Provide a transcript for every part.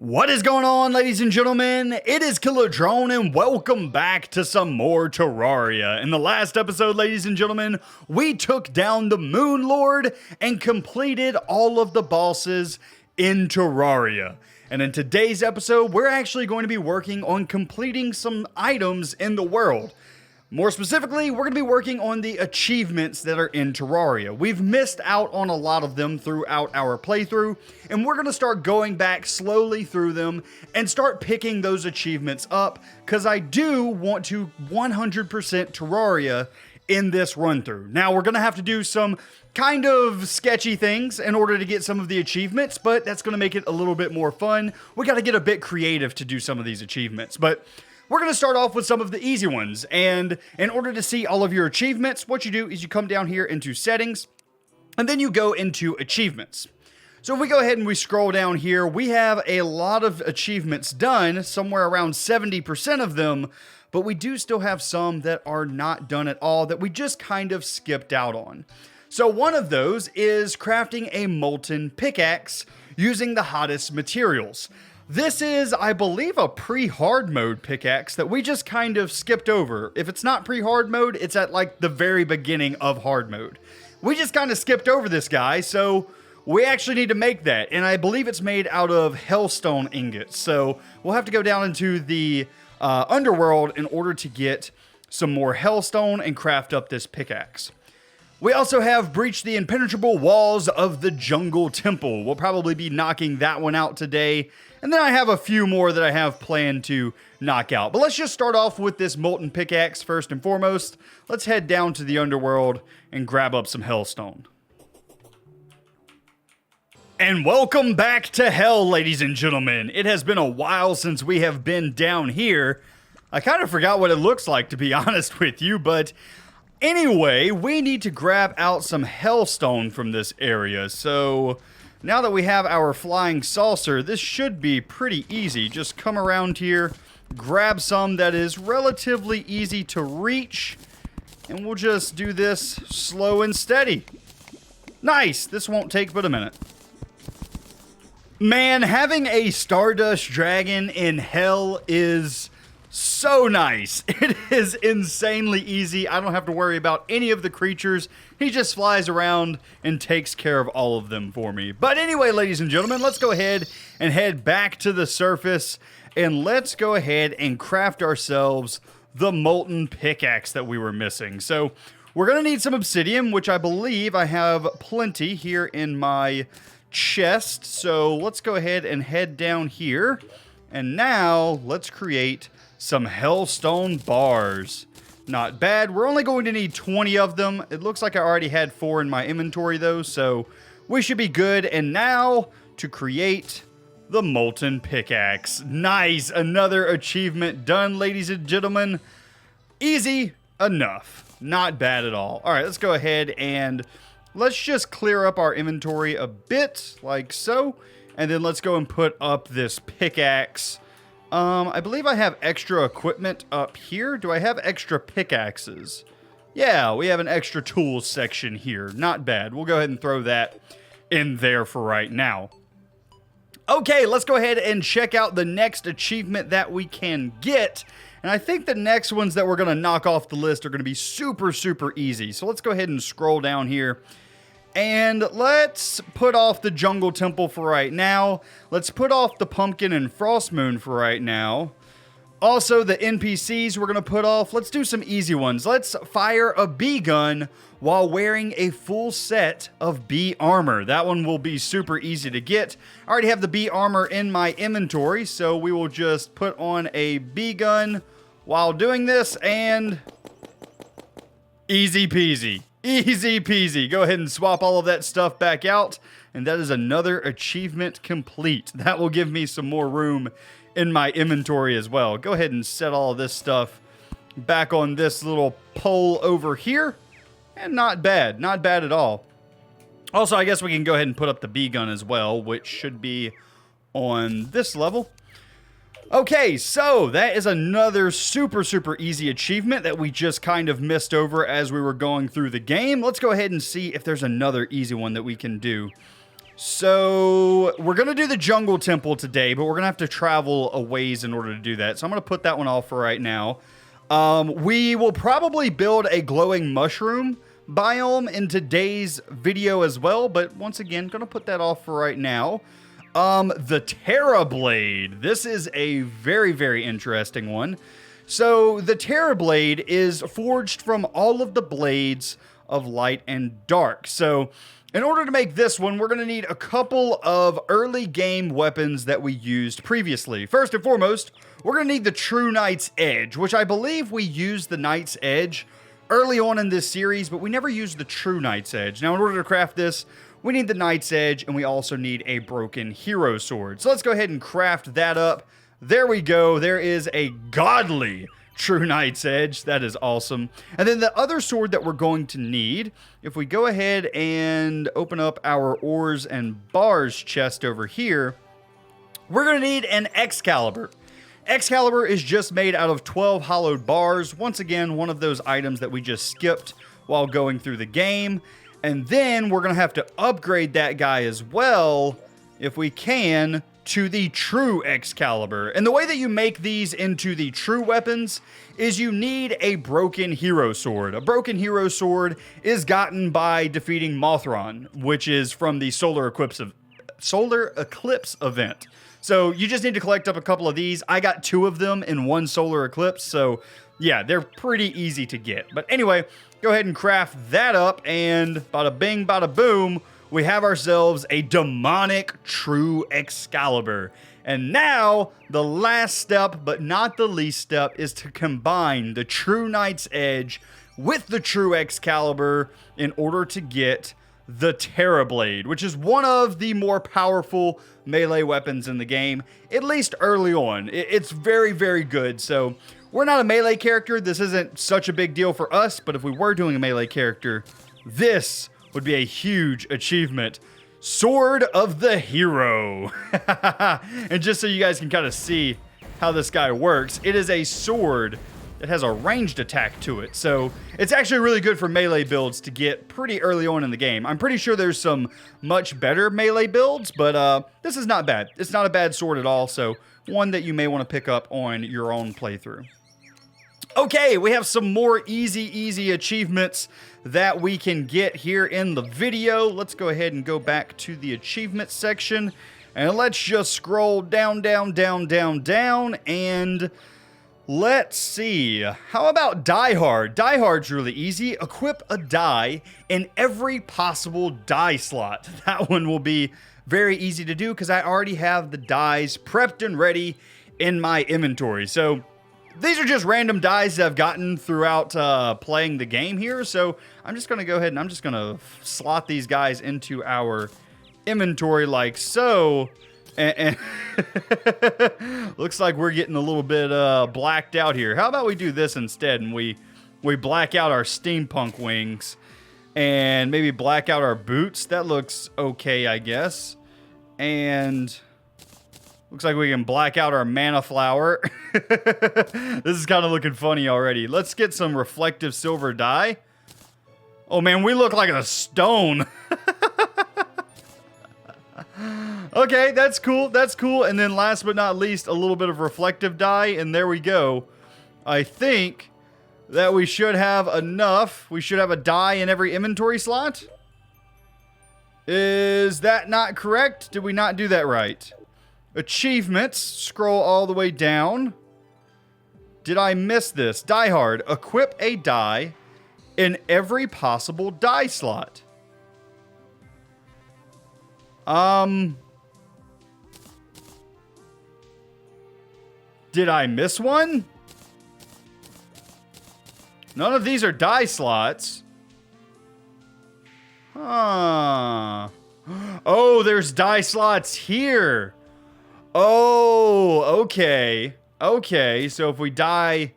What is going on, ladies and gentlemen? It is Killer Drone, and welcome back to some more Terraria. In the last episode, ladies and gentlemen, we took down the Moon Lord and completed all of the bosses in Terraria. And in today's episode, we're actually going to be working on completing some items in the world. More specifically, we're going to be working on the achievements that are in Terraria. We've missed out on a lot of them throughout our playthrough, and we're going to start going back slowly through them and start picking those achievements up, because I do want to 100% Terraria in this run-through. Now, we're going to have to do some kind of sketchy things in order to get some of the achievements, but that's going to make it a little bit more fun. We got to get a bit creative to do some of these achievements, but we're going to start off with some of the easy ones, and in order to see all of your achievements, what you do is you come down here into settings, and then you go into achievements. So if we go ahead and we scroll down here, we have a lot of achievements done, somewhere around 70% of them, but we do still have some that are not done at all that we just kind of skipped out on. So one of those is crafting a Molten Pickaxe using the hottest materials. This is, I believe, a pre-hard mode pickaxe that we just kind of skipped over. If it's not pre-hard mode, it's at like the very beginning of hard mode. We just kind of skipped over this guy, so we actually need to make that. And I believe it's made out of hellstone ingots. So we'll have to go down into the underworld in order to get some more hellstone and craft up this pickaxe. We also have breached the impenetrable walls of the jungle temple. We'll probably be knocking that one out today. And then I have a few more that I have planned to knock out. But let's just start off with this Molten Pickaxe first and foremost. Let's head down to the underworld and grab up some hellstone. And welcome back to hell, ladies and gentlemen. It has been a while since we have been down here. I kind of forgot what it looks like, to be honest with you, but anyway, we need to grab out some hellstone from this area. So now that we have our flying saucer, this should be pretty easy. Just come around here, grab some that is relatively easy to reach, and we'll just do this slow and steady. Nice! This won't take but a minute. Man, having a Stardust Dragon in hell is so nice. It is insanely easy. I don't have to worry about any of the creatures. He just flies around and takes care of all of them for me. But anyway, ladies and gentlemen, let's go ahead and head back to the surface, and let's go ahead and craft ourselves the Molten Pickaxe that we were missing. So we're going to need some obsidian, which I believe I have plenty here in my chest. So let's go ahead and head down here. And now let's create some hellstone bars. Not bad. We're only going to need 20 of them. It looks like I already had 4 in my inventory though, so we should be good. And now to create the Molten Pickaxe. Nice. Another achievement done, ladies and gentlemen. Easy enough. Not bad at all. All right, let's go ahead and let's just clear up our inventory a bit like so. And then let's go and put up this pickaxe. I believe I have extra equipment up here. Do I have extra pickaxes? Yeah, we have an extra tools section here. Not bad. We'll go ahead and throw that in there for right now. Okay, let's go ahead and check out the next achievement that we can get. And I think the next ones that we're going to knock off the list are going to be super, super easy. So let's go ahead and scroll down here. And let's put off the Jungle Temple for right now. Let's put off the Pumpkin and Frost Moon for right now. Also, the NPCs we're going to put off. Let's do some easy ones. Let's fire a bee gun while wearing a full set of bee armor. That one will be super easy to get. I already have the bee armor in my inventory, so we will just put on a bee gun while doing this, and easy peasy. Easy peasy. Go ahead and swap all of that stuff back out. And that is another achievement complete. That will give me some more room in my inventory as well. Go ahead and set all of this stuff back on this little pole over here. And not bad. Not bad at all. Also, I guess we can go ahead and put up the bee gun as well, which should be on this level. Okay, so that is another super, super easy achievement that we just kind of missed over as we were going through the game. Let's go ahead and see if there's another easy one that we can do. So we're going to do the jungle temple today, but we're going to have to travel a ways in order to do that. So I'm going to put that one off for right now. We will probably build a glowing mushroom biome in today's video as well, but once again, going to put that off for right now. The Terra Blade. This is a very, very interesting one. So the Terra Blade is forged from all of the blades of light and dark. So in order to make this one, we're going to need a couple of early game weapons that we used previously. First and foremost, we're going to need the True Knight's Edge, which I believe we used the Knight's Edge early on in this series, but we never used the True Knight's Edge. Now, in order to craft this, we need the Knight's Edge, and we also need a broken hero sword. So let's go ahead and craft that up. There we go. There is a godly True Knight's Edge. That is awesome. And then the other sword that we're going to need, if we go ahead and open up our ores and bars chest over here, we're going to need an Excalibur. Excalibur is just made out of 12 hollowed bars. Once again, one of those items that we just skipped while going through the game. And then we're going to have to upgrade that guy as well, if we can, to the true Excalibur. And the way that you make these into the true weapons is you need a broken hero sword. A broken hero sword is gotten by defeating Mothron, which is from the Solar Eclipse event. So you just need to collect up a couple of these. I got 2 of them in one solar eclipse, so yeah, they're pretty easy to get. But anyway, go ahead and craft that up, and bada bing, bada boom, we have ourselves a demonic true Excalibur. And now, the last step, but not the least step, is to combine the True Knight's Edge with the true Excalibur in order to get the Terra Blade, which is one of the more powerful melee weapons in the game, at least early on. It's very, very good. So we're not a melee character. This isn't such a big deal for us, but if we were doing a melee character, this would be a huge achievement. Sword of the Hero. And just so you guys can kind of see how this guy works, it is a sword that has a ranged attack to it. So it's actually really good for melee builds to get pretty early on in the game. I'm pretty sure there's some much better melee builds, but this is not bad. It's not a bad sword at all, so one that you may want to pick up on your own playthrough. Okay, we have some more easy achievements that we can get here in the video. Let's go ahead and go back to the achievement section, and let's just scroll down, and let's see. How about Die Hard? Die Hard's really easy. Equip a die in every possible die slot. That one will be very easy to do because I already have the dies prepped and ready in my inventory. So these are just random dies that I've gotten throughout playing the game here. So I'm just going to go ahead and I'm just going to slot these guys into our inventory like so. And looks like we're getting a little bit blacked out here. How about we do this instead and we black out our steampunk wings and maybe black out our boots. That looks okay, I guess. And looks like we can black out our mana flower. This is kind of looking funny already. Let's get some reflective silver dye. Oh man, we look like a stone. Okay, that's cool. That's cool. And then last but not least, a little bit of reflective dye. And there we go. I think that we should have enough. We should have a dye in every inventory slot. Is that not correct? Did we not do that right? Achievements. Scroll all the way down. Did I miss this? Die Hard. Equip a dye in every possible dye slot. Did I miss one? None of these are die slots. Huh. Oh, there's die slots here. Oh, okay. Okay, so if we die...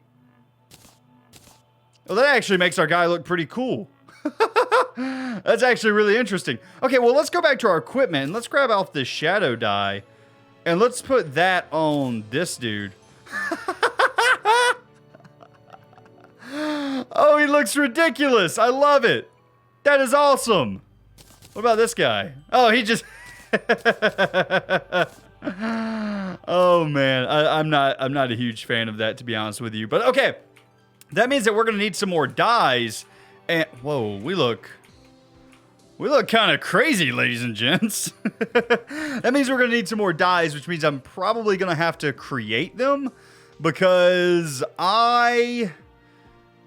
Well, that actually makes our guy look pretty cool. That's actually really interesting. Okay, well, let's go back to our equipment and let's grab off this shadow dye. And let's put that on this dude. Oh, he looks ridiculous. I love it. That is awesome. What about this guy? Oh, he just Oh man, I'm not a huge fan of that, to be honest with you. But okay, that means that we're gonna need some more dyes. And whoa, we look kind of crazy, ladies and gents. That means we're gonna need some more dyes, which means I'm probably gonna have to create them because I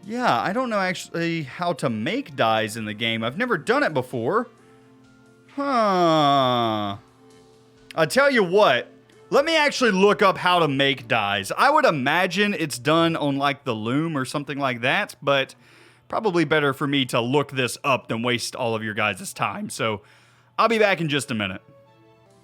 don't know actually how to make dyes in the game. I've never done it before. Huh. I'll tell you what, let me actually look up how to make dyes. I would imagine it's done on like the loom or something like that, but probably better for me to look this up than waste all of your guys' time. So I'll be back in just a minute.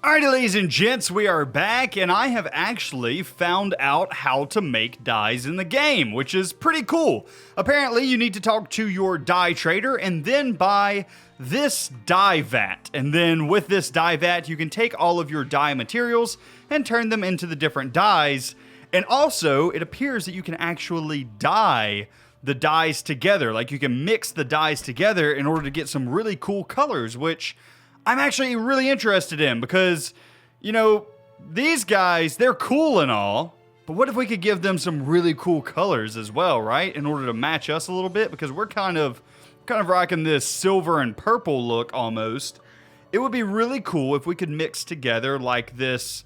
Alrighty, ladies and gents, we are back, and I have actually found out how to make dyes in the game, which is pretty cool. Apparently, you need to talk to your dye trader and then buy this dye vat. And then with this dye vat, you can take all of your dye materials and turn them into the different dyes. And also, it appears that you can actually dye the dyes together. Like, you can mix the dyes together in order to get some really cool colors, which I'm actually really interested in because, you know, these guys, they're cool and all, but what if we could give them some really cool colors as well, right? In order to match us a little bit, because we're kind of rocking this silver and purple look almost. It would be really cool if we could mix together like this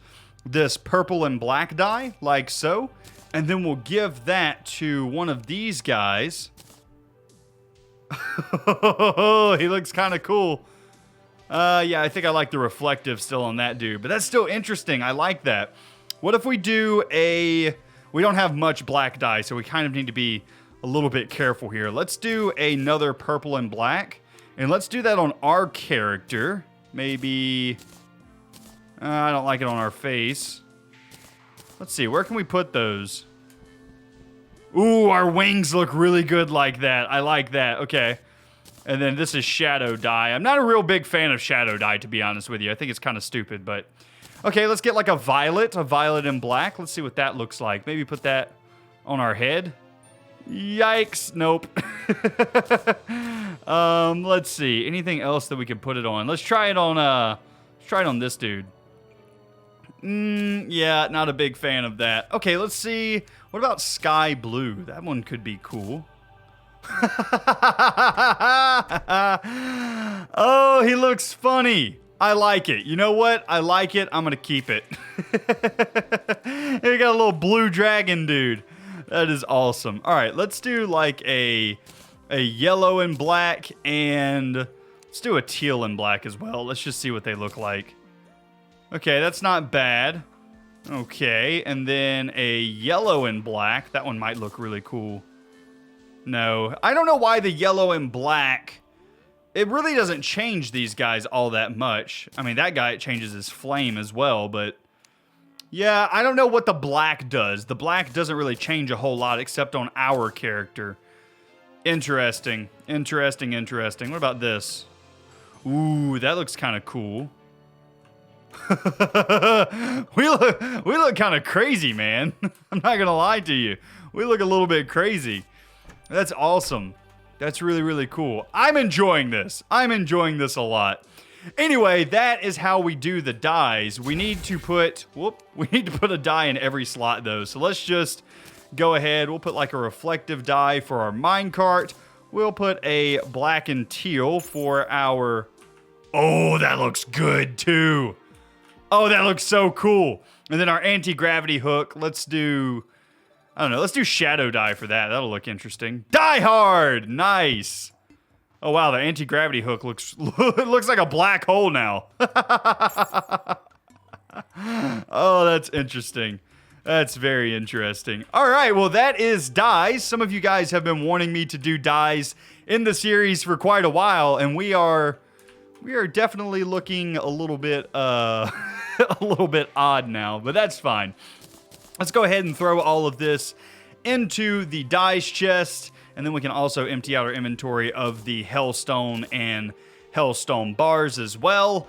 purple and black dye, like so, and then we'll give that to one of these guys. He looks kind of cool. Yeah, I think I like the reflective still on that dude, but that's still interesting. I like that. What if we do we don't have much black dye, so we kind of need to be a little bit careful here. Let's do another purple and black, and let's do that on our character. Maybe, I don't like it on our face. Let's see, where can we put those? Ooh, our wings look really good like that. I like that, okay. And then this is shadow dye. I'm not a real big fan of shadow dye, to be honest with you. I think it's kind of stupid, but... Okay, let's get like a violet and black. Let's see what that looks like. Maybe put that on our head. Yikes, nope. Let's see. Anything else that we can put it on? Let's try it on this dude. Yeah, not a big fan of that. Okay, let's see. What about sky blue? That one could be cool. Oh, he looks funny. I like it. You know what? I like it. I'm gonna keep it. We got a little blue dragon dude. That is awesome. All right, let's do like a yellow and black, and let's do a teal and black as well. Let's just see what they look like. Okay, that's not bad. Okay, and then a yellow and black. That one might look really cool. No, I don't know why the yellow and black, it really doesn't change these guys all that much. I mean, that guy, it changes his flame as well, but yeah, I don't know what the black does. The black doesn't really change a whole lot except on our character. Interesting. Interesting. What about this? Ooh, that looks kind of cool. we look kind of crazy, man. I'm not gonna lie to you. We look a little bit crazy. That's awesome. That's really, really cool. I'm enjoying this. I'm enjoying this a lot. Anyway, that is how we do the dyes. We need to put a dye in every slot though. So let's just go ahead. We'll put like a reflective dye for our minecart. We'll put a black and teal for our... Oh, that looks good too. Oh, that looks so cool. And then our anti-gravity hook, let's do... I don't know, let's do shadow dye for that. That'll look interesting. Die hard! Nice! Oh wow, the anti-gravity hook looks like a black hole now. Oh, that's interesting. That's very interesting. Alright, well that is dyes. Some of you guys have been wanting me to do dyes in the series for quite a while, and we are definitely looking a little bit a little bit odd now, but that's fine. Let's go ahead and throw all of this into the dyes chest, and then we can also empty out our inventory of the hellstone and hellstone bars as well.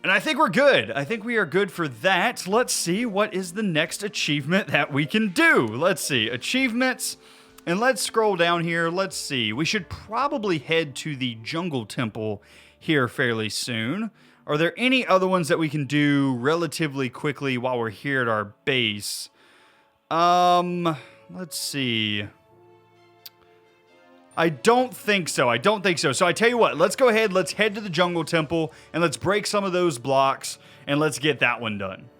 And I think we're good. I think we are good for that. Let's see what is the next achievement that we can do. Let's see, achievements, and let's scroll down here. Let's see, we should probably head to the jungle temple here fairly soon. Are there any other ones that we can do relatively quickly while we're here at our base? Let's see. I don't think so. So I tell you what, let's go ahead, let's head to the jungle temple, and let's break some of those blocks, and let's get that one done.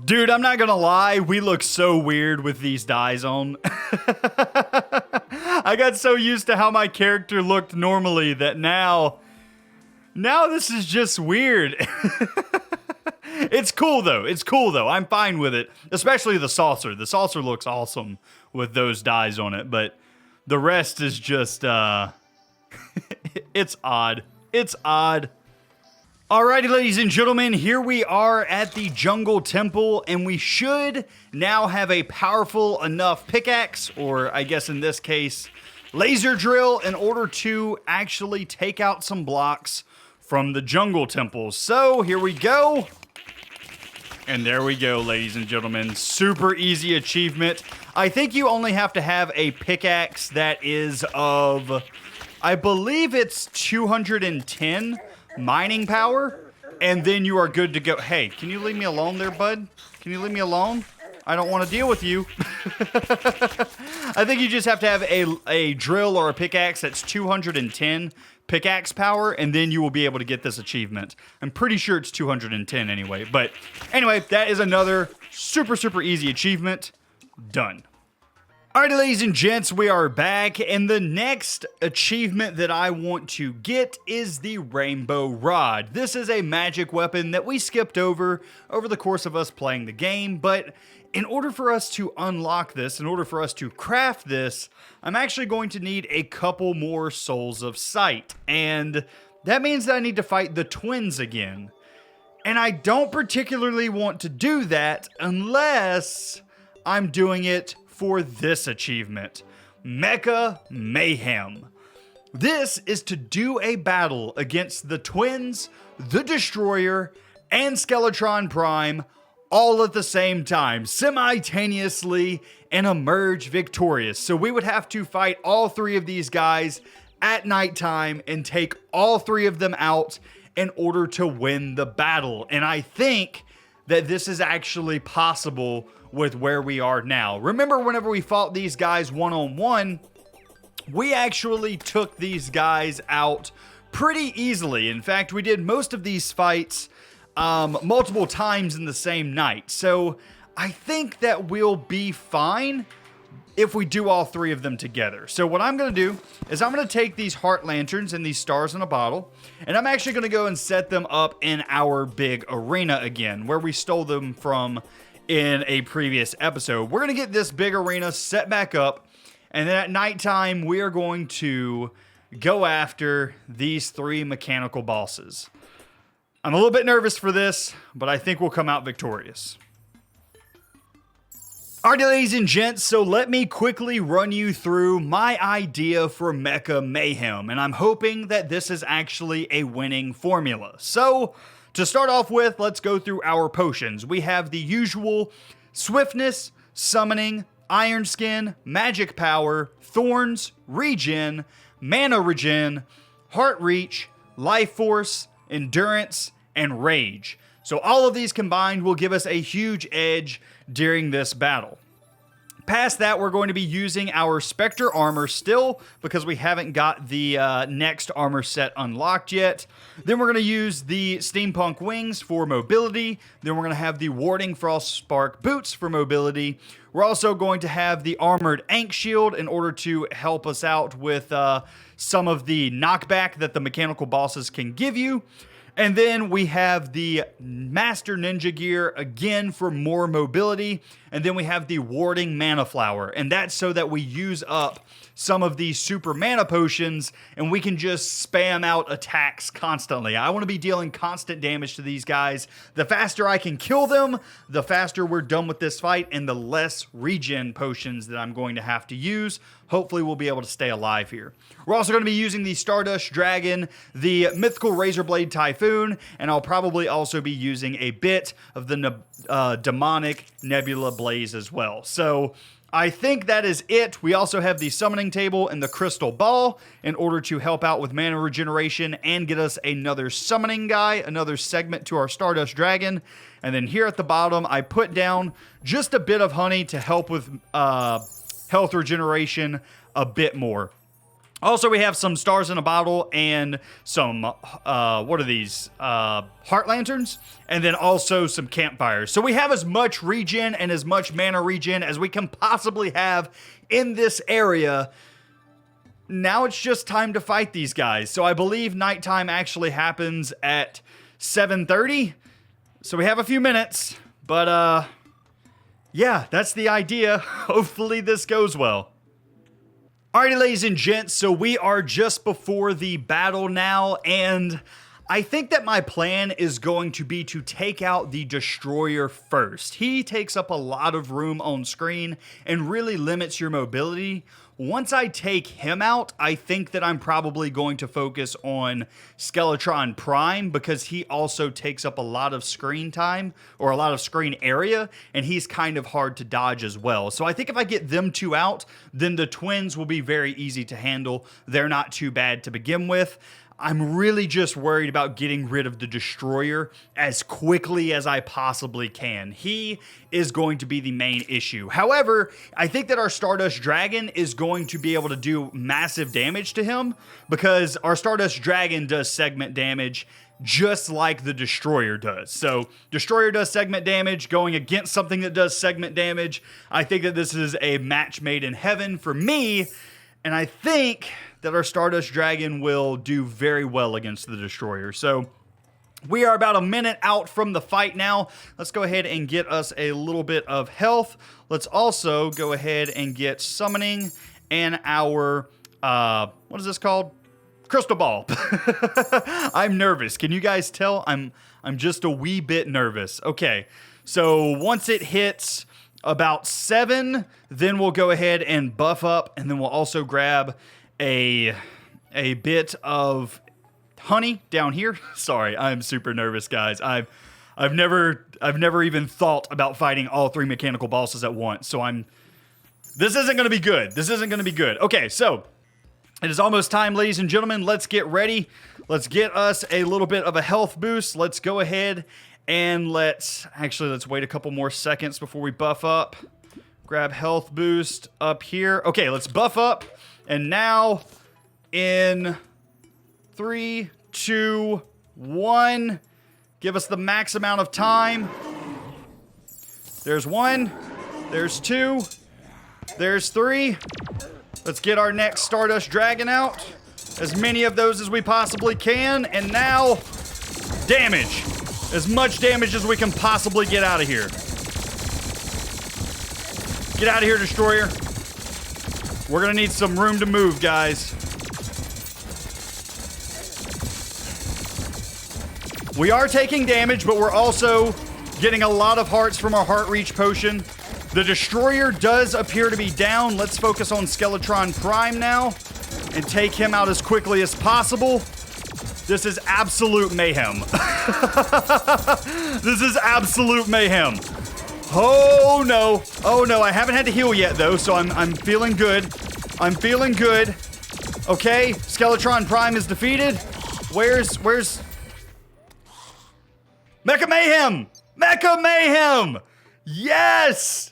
Dude, I'm not gonna lie, we look so weird with these dyes on. I got so used to how my character looked normally that now this is just weird. It's cool though. I'm fine with it, especially the saucer. The saucer looks awesome with those dyes on it, but the rest is just, it's odd. Alrighty, ladies and gentlemen, here we are at the Jungle Temple, and we should now have a powerful enough pickaxe, or I guess in this case, laser drill, in order to actually take out some blocks from the Jungle Temple. So, here we go. And there we go, ladies and gentlemen. Super easy achievement. I think you only have to have a pickaxe that is of, I believe it's 210 mining power, and then you are good to go. Hey, can you leave me alone there, bud? Can you leave me alone? I don't want to deal with you. I think you just have to have a drill or a pickaxe that's 210 pickaxe power, and then you will be able to get this achievement. I'm pretty sure it's 210 anyway. But anyway, that is another super easy achievement. Done. Alright, ladies and gents, we are back, and the next achievement that I want to get is the Rainbow Rod. This is a magic weapon that we skipped over the course of us playing the game, but in order for us to unlock this, in order for us to craft this, I'm actually going to need a couple more Souls of Sight, and that means that I need to fight the twins again. And I don't particularly want to do that unless I'm doing it for this achievement, Mecha Mayhem. This is to do a battle against the twins, the Destroyer, and Skeletron Prime all at the same time, simultaneously, and emerge victorious. So we would have to fight all three of these guys at nighttime and take all three of them out in order to win the battle. And I think that this is actually possible with where we are now. Remember, whenever we fought these guys one-on-one, we actually took these guys out pretty easily. In fact, we did most of these fights multiple times in the same night. So I think that we'll be fine if we do all three of them together. So what I'm going to do is I'm going to take these heart lanterns and these stars in a bottle, and I'm actually going to go and set them up in our big arena again, where we stole them from in a previous episode. We're going to get this big arena set back up, and then at nighttime, we are going to go after these three mechanical bosses. I'm a little bit nervous for this, but I think we'll come out victorious. Alright, ladies and gents, so let me quickly run you through my idea for Mecha Mayhem, and I'm hoping that this is actually a winning formula. So, to start off with, let's go through our potions. We have the usual Swiftness, Summoning, Iron Skin, Magic Power, Thorns, Regen, Mana Regen, Heart Reach, Life Force, Endurance, and Rage. So all of these combined will give us a huge edge during this battle. Past that, we're going to be using our Spectre armor still, because we haven't got the next armor set unlocked yet. Then we're going to use the Steampunk wings for mobility. Then we're going to have the Warding Frost Spark boots for mobility. We're also going to have the Armored Ankh Shield in order to help us out with some of the knockback that the mechanical bosses can give you. And then we have the Master Ninja Gear again for more mobility. And then we have the Warding Mana Flower. And that's so that we use up some of these super mana potions and we can just spam out attacks constantly. I want to be dealing constant damage to these guys. The faster I can kill them, the faster we're done with this fight, and the less regen potions that I'm going to have to use. Hopefully we'll be able to stay alive here. We're also going to be using the Stardust Dragon, the Mythical Razorblade Typhoon, Typhoon, and I'll probably also be using a bit of the demonic Nebula Blaze as well. So I think that is it. We also have the summoning table and the crystal ball in order to help out with mana regeneration and get us another summoning guy, another segment to our Stardust Dragon. And then here at the bottom, I put down just a bit of honey to help with health regeneration a bit more. Also, we have some stars in a bottle and some, what are these? Heart lanterns, and then also some campfires. So we have as much regen and as much mana regen as we can possibly have in this area. Now it's just time to fight these guys. So I believe nighttime actually happens at 7:30. So we have a few minutes, but yeah, that's the idea. Hopefully this goes well. Alrighty, ladies and gents, so we are just before the battle now, and I think that my plan is going to be to take out the Destroyer first. He takes up a lot of room on screen and really limits your mobility. Once I take him out, I think that I'm probably going to focus on Skeletron Prime because he also takes up a lot of screen time or a lot of screen area, and he's kind of hard to dodge as well. So I think if I get them two out, then the twins will be very easy to handle. They're not too bad to begin with. I'm really just worried about getting rid of the Destroyer as quickly as I possibly can. He is going to be the main issue. However, I think that our Stardust Dragon is going to be able to do massive damage to him because our Stardust Dragon does segment damage just like the Destroyer does. So Destroyer does segment damage going against something that does segment damage. I think that this is a match made in heaven for me, and I think that our Stardust Dragon will do very well against the Destroyer. So we are about a minute out from the fight now. Let's go ahead and get us a little bit of health. Let's also go ahead and get summoning and our, what is this called? Crystal ball. I'm nervous. Can you guys tell? I'm just a wee bit nervous. Okay, so once it hits about 7, then we'll go ahead and buff up, and then we'll also grab a bit of honey down here. Sorry, I'm super nervous, guys. I've never even thought about fighting all 3 mechanical bosses at once. So this isn't going to be good. This isn't going to be good. Okay, so it is almost time, ladies and gentlemen. Let's get ready. Let's get us a little bit of a health boost. Let's go ahead and let's wait a couple more seconds before we buff up. Grab health boost up here. Okay, let's buff up. And now in 3, 2, 1, give us the max amount of time. There's 1, there's 2, there's 3. Let's get our next Stardust Dragon out. As many of those as we possibly can. And now, damage. As much damage as we can possibly get out of here. Get out of here, Destroyer. We're gonna need some room to move, guys. We are taking damage, but we're also getting a lot of hearts from our Heart Reach potion. The Destroyer does appear to be down. Let's focus on Skeletron Prime now and take him out as quickly as possible. This is absolute mayhem. This is absolute mayhem. Oh no. Oh no, I haven't had to heal yet though, so I'm feeling good. I'm feeling good. Okay, Skeletron Prime is defeated. Where's Mecha Mayhem? Mecha Mayhem! Yes!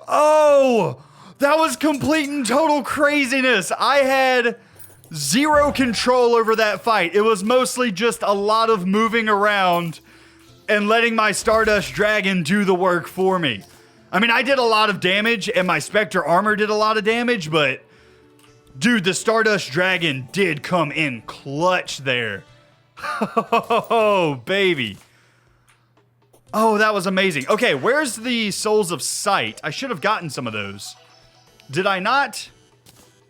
Oh, that was complete and total craziness. I had zero control over that fight. It was mostly just a lot of moving around and letting my Stardust Dragon do the work for me. I mean, I did a lot of damage and my Spectre armor did a lot of damage, but dude, the Stardust Dragon did come in clutch there. Oh, baby. Oh, that was amazing. Okay, where's the Souls of Sight? I should have gotten some of those. Did I not?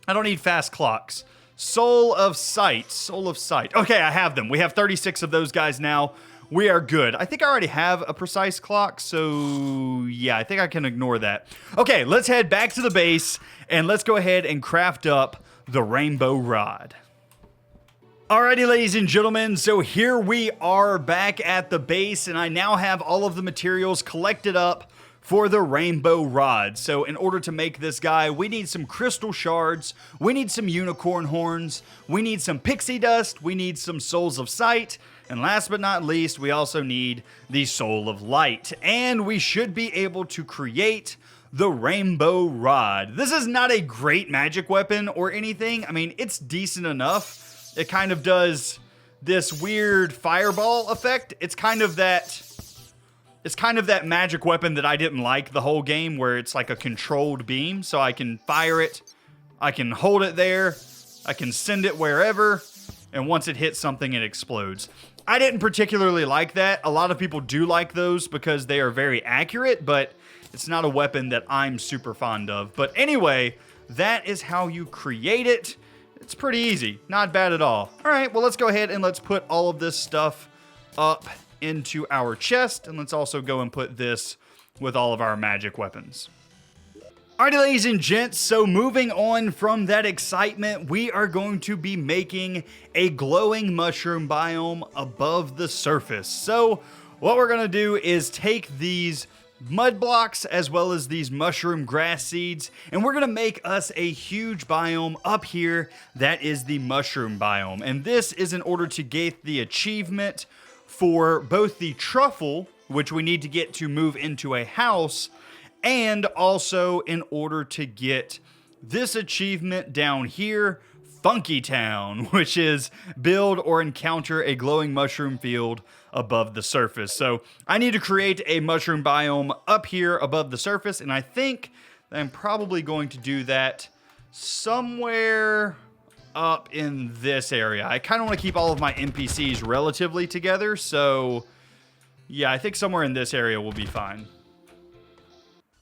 I don't need fast clocks. Soul of Sight. Soul of Sight. Okay, I have them. We have 36 of those guys now. We are good. I think I already have a precise clock, so yeah, I think I can ignore that. Okay, let's head back to the base, and let's go ahead and craft up the rainbow rod. Alrighty, ladies and gentlemen, so here we are back at the base, and I now have all of the materials collected up for the rainbow rod. So in order to make this guy, we need some crystal shards, we need some unicorn horns, we need some pixie dust, we need some souls of sight, and last but not least, we also need the soul of light. And we should be able to create the rainbow rod. This is not a great magic weapon or anything. I mean, it's decent enough. It kind of does this weird fireball effect. It's kind of that magic weapon that I didn't like the whole game, where it's like a controlled beam. So I can fire it, I can hold it there, I can send it wherever, and once it hits something, it explodes. I didn't particularly like that. A lot of people do like those because they are very accurate, but it's not a weapon that I'm super fond of. But anyway, that is how you create it. It's pretty easy, not bad at all. All right, well, let's go ahead and let's put all of this stuff up into our chest, and let's also go and put this with all of our magic weapons. Alrighty, ladies and gents, so moving on from that excitement, we are going to be making a glowing mushroom biome above the surface. So what we're gonna do is take these mud blocks as well as these mushroom grass seeds, and we're gonna make us a huge biome up here that is the mushroom biome. And this is in order to get the achievement for both the truffle, which we need to get to move into a house, and also in order to get this achievement down here, Funky Town, which is build or encounter a glowing mushroom field above the surface. So I need to create a mushroom biome up here above the surface, and I think I'm probably going to do that somewhere up in this area. I kind of want to keep all of my NPCs relatively together, so yeah, I think somewhere in this area will be fine.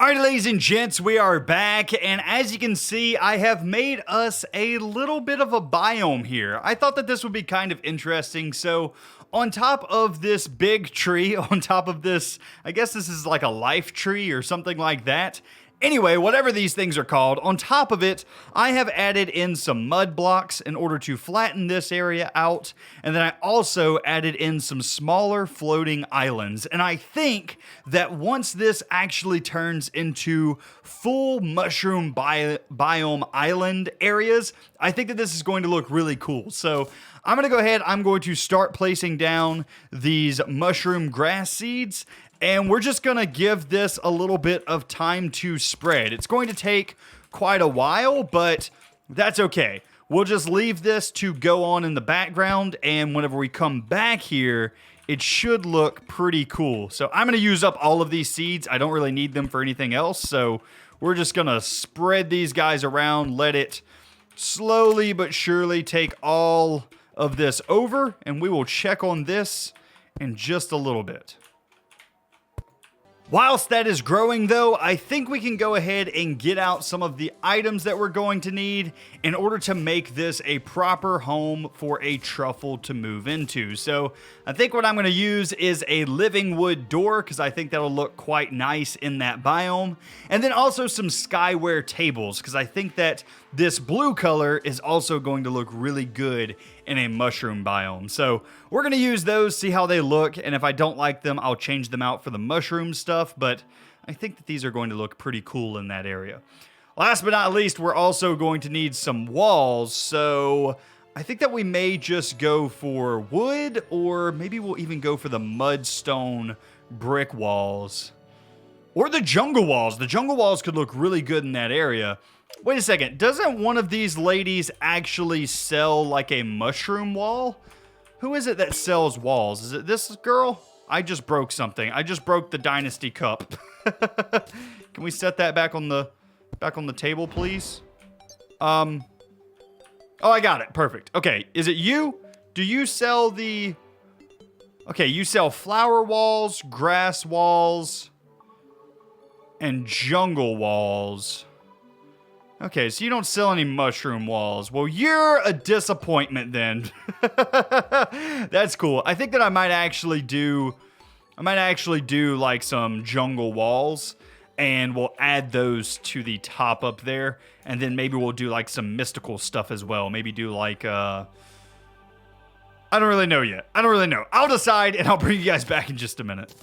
Alright, ladies and gents, we are back, and as you can see, I have made us a little bit of a biome here. I thought that this would be kind of interesting, so on top of this big tree, on top of this, I guess this is like a life tree or something like that. Anyway, whatever these things are called, on top of it, I have added in some mud blocks in order to flatten this area out, and then I also added in some smaller floating islands. And I think that once this actually turns into full mushroom biome island areas, I think that this is going to look really cool. So I'm going to go ahead, I'm going to start placing down these mushroom grass seeds, and we're just gonna give this a little bit of time to spread. It's going to take quite a while, but that's okay. We'll just leave this to go on in the background, and whenever we come back here, it should look pretty cool. So I'm gonna use up all of these seeds. I don't really need them for anything else, so we're just gonna spread these guys around, let it slowly but surely take all of this over, and we will check on this in just a little bit. Whilst that is growing though, I think we can go ahead and get out some of the items that we're going to need in order to make this a proper home for a truffle to move into. So I think what I'm going to use is a living wood door, because I think that'll look quite nice in that biome. And then also some skyware tables, because I think that this blue color is also going to look really good in a mushroom biome. So we're going to use those, see how they look, and if I don't like them, I'll change them out for the mushroom stuff, but I think that these are going to look pretty cool in that area. Last but not least, we're also going to need some walls, so I think that we may just go for wood, or maybe we'll even go for the mudstone brick walls. Or the jungle walls. The jungle walls could look really good in that area. Wait a second, doesn't one of these ladies actually sell like a mushroom wall? Who is it that sells walls? Is it this girl? I just broke something. I just broke the dynasty cup. Can we set that back on the table, please? Oh, I got it. Perfect. Okay, is it you? Do you sell the... Okay, you sell flower walls, grass walls, and jungle walls. Okay, so you don't sell any mushroom walls. Well, you're a disappointment then. That's cool. I think that I might actually do like some jungle walls. and we'll add those to the top up there. And then maybe we'll do like some mystical stuff as well. Maybe do like, I don't really know yet. I don't really know. I'll decide and I'll bring you guys back in just a minute.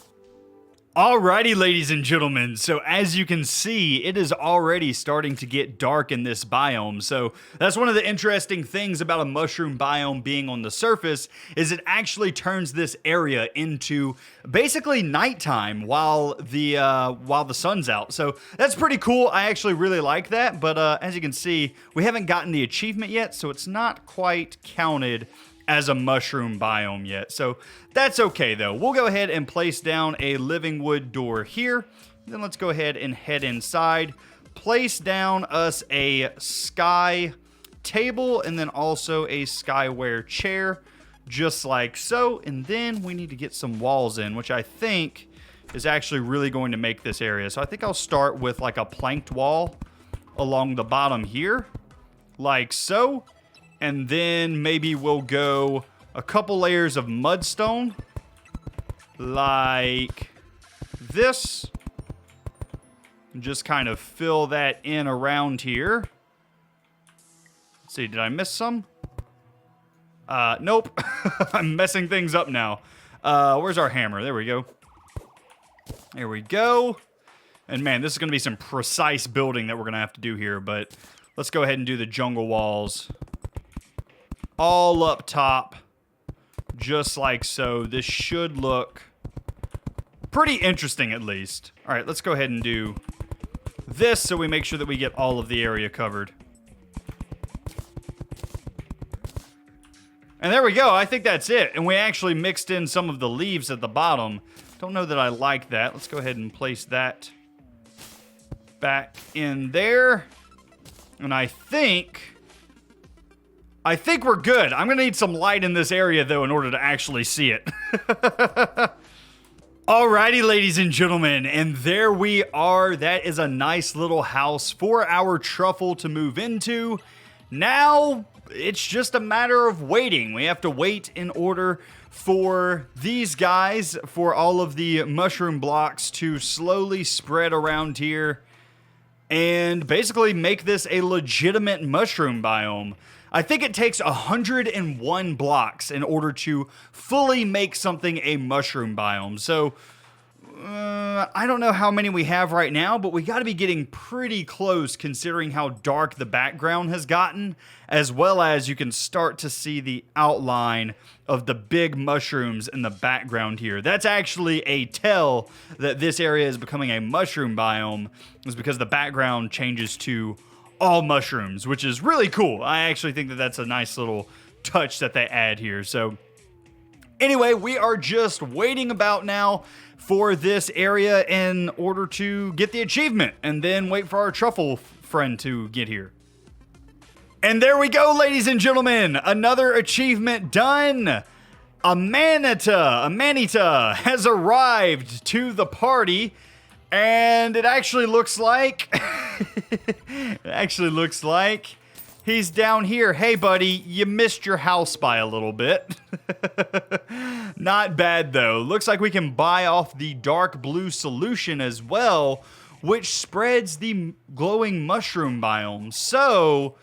Alrighty, ladies and gentlemen, so as you can see, it is already starting to get dark in this biome. So that's one of the interesting things about a mushroom biome being on the surface, is it actually turns this area into basically nighttime while the sun's out. So that's pretty cool. I actually really like that, but as you can see, we haven't gotten the achievement yet, so it's not quite counted as a mushroom biome yet. So that's okay though. We'll go ahead and place down a living wood door here. Then let's go ahead and head inside. Place down us a sky table and then also a skyware chair, just like so. And then we need to get some walls in, which I think is actually really going to make this area. So I think I'll start with like a planked wall along the bottom here, like so. And then maybe we'll go a couple layers of mudstone, like this. And just kind of fill that in around here. Let's see, did I miss some? Nope. I'm messing things up now. Where's our hammer? There we go. There we go. And man, this is going to be some precise building that we're going to have to do here. But let's go ahead and do the jungle walls. All up top, just like so. This should look pretty interesting at least. All right, let's go ahead and do this so we make sure that we get all of the area covered. And there we go. I think that's it. And we actually mixed in some of the leaves at the bottom. Don't know that I like that. Let's go ahead and place that back in there. And I think we're good. I'm going to need some light in this area, though, in order to actually see it. Alrighty, ladies and gentlemen, and there we are. That is a nice little house for our truffle to move into. Now, it's just a matter of waiting. We have to wait in order for these guys, for all of the mushroom blocks to slowly spread around here and basically make this a legitimate mushroom biome. I think it takes 101 blocks in order to fully make something a mushroom biome. So, I don't know how many we have right now, but we got to be getting pretty close considering how dark the background has gotten, as well as you can start to see the outline of the big mushrooms in the background here. That's actually a tell that this area is becoming a mushroom biome, is because the background changes to all mushrooms, which is really cool. I actually think that that's a nice little touch that they add here. So anyway, we are just waiting about now for this area in order to get the achievement and then wait for our truffle friend to get here. And there we go, ladies and gentlemen, another achievement done. A manita has arrived to the party. And it actually looks like, he's down here. Hey, buddy, you missed your house by a little bit. Not bad, though. Looks like we can buy off the dark blue solution as well, which spreads the glowing mushroom biome. So,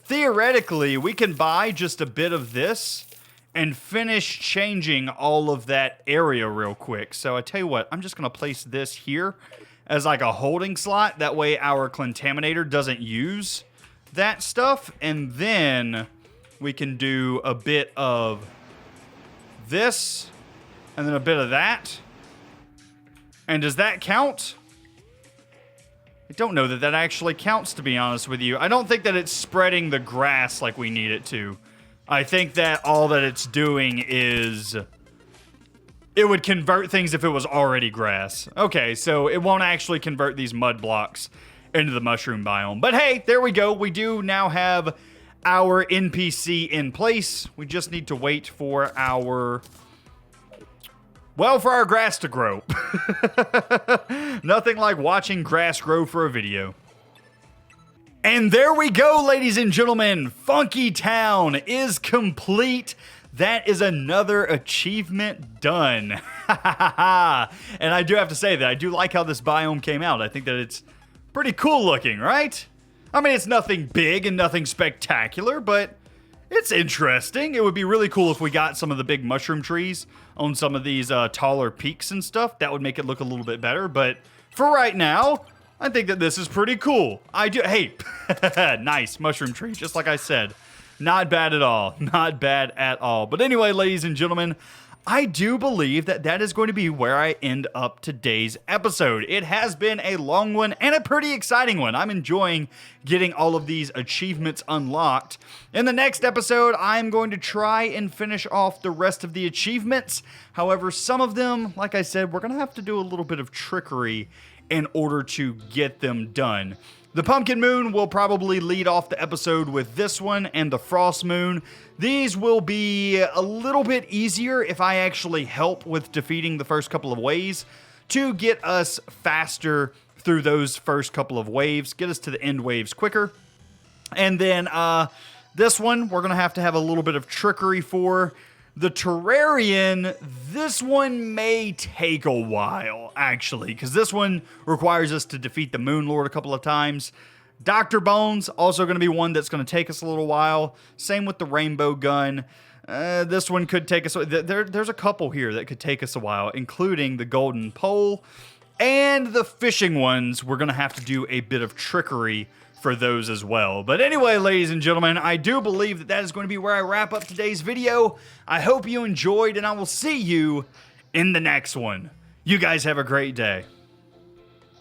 theoretically, we can buy just a bit of this and finish changing all of that area real quick. So I tell you what, I'm just going to place this here as like a holding slot. That way our contaminator doesn't use that stuff. And then we can do a bit of this and then a bit of that. And does that count? I don't know that that actually counts, to be honest with you. I don't think that it's spreading the grass like we need it to. I think that all that it's doing is it would convert things if it was already grass. Okay, so it won't actually convert these mud blocks into the mushroom biome. But hey, there we go. We do now have our NPC in place. We just need to wait for our, well, for our grass to grow. Nothing like watching grass grow for a video. And there we go, ladies and gentlemen. Funky Town is complete. That is another achievement done. And I do have to say that I do like how this biome came out. I think that it's pretty cool looking, right? I mean, it's nothing big and nothing spectacular, but it's interesting. It would be really cool if we got some of the big mushroom trees on some of these taller peaks and stuff. That would make it look a little bit better, but for right now, I think that this is pretty cool. Hey, nice mushroom tree, just like I said. Not bad at all. Not bad at all. But anyway, ladies and gentlemen, I do believe that that is going to be where I end up today's episode. It has been a long one and a pretty exciting one. I'm enjoying getting all of these achievements unlocked. In the next episode, I'm going to try and finish off the rest of the achievements. However, some of them, like I said, we're going to have to do a little bit of trickery in order to get them done. The Pumpkin Moon will probably lead off the episode with this one and the Frost Moon. These will be a little bit easier if I actually help with defeating the first couple of waves to get us faster through those first couple of waves, get us to the end waves quicker. And then this one, we're going to have a little bit of trickery for. The Terrarian, this one may take a while, actually, because this one requires us to defeat the Moon Lord a couple of times. Dr. Bones, also going to be one that's going to take us a little while. Same with the Rainbow Gun. This one could take us... There's a couple here that could take us a while, including the Golden Pole. And the fishing ones, we're going to have to do a bit of trickery for those as well. But anyway, ladies and gentlemen, I do believe that that is going to be where I wrap up today's video. I hope you enjoyed, and I will see you in the next one. You guys have a great day.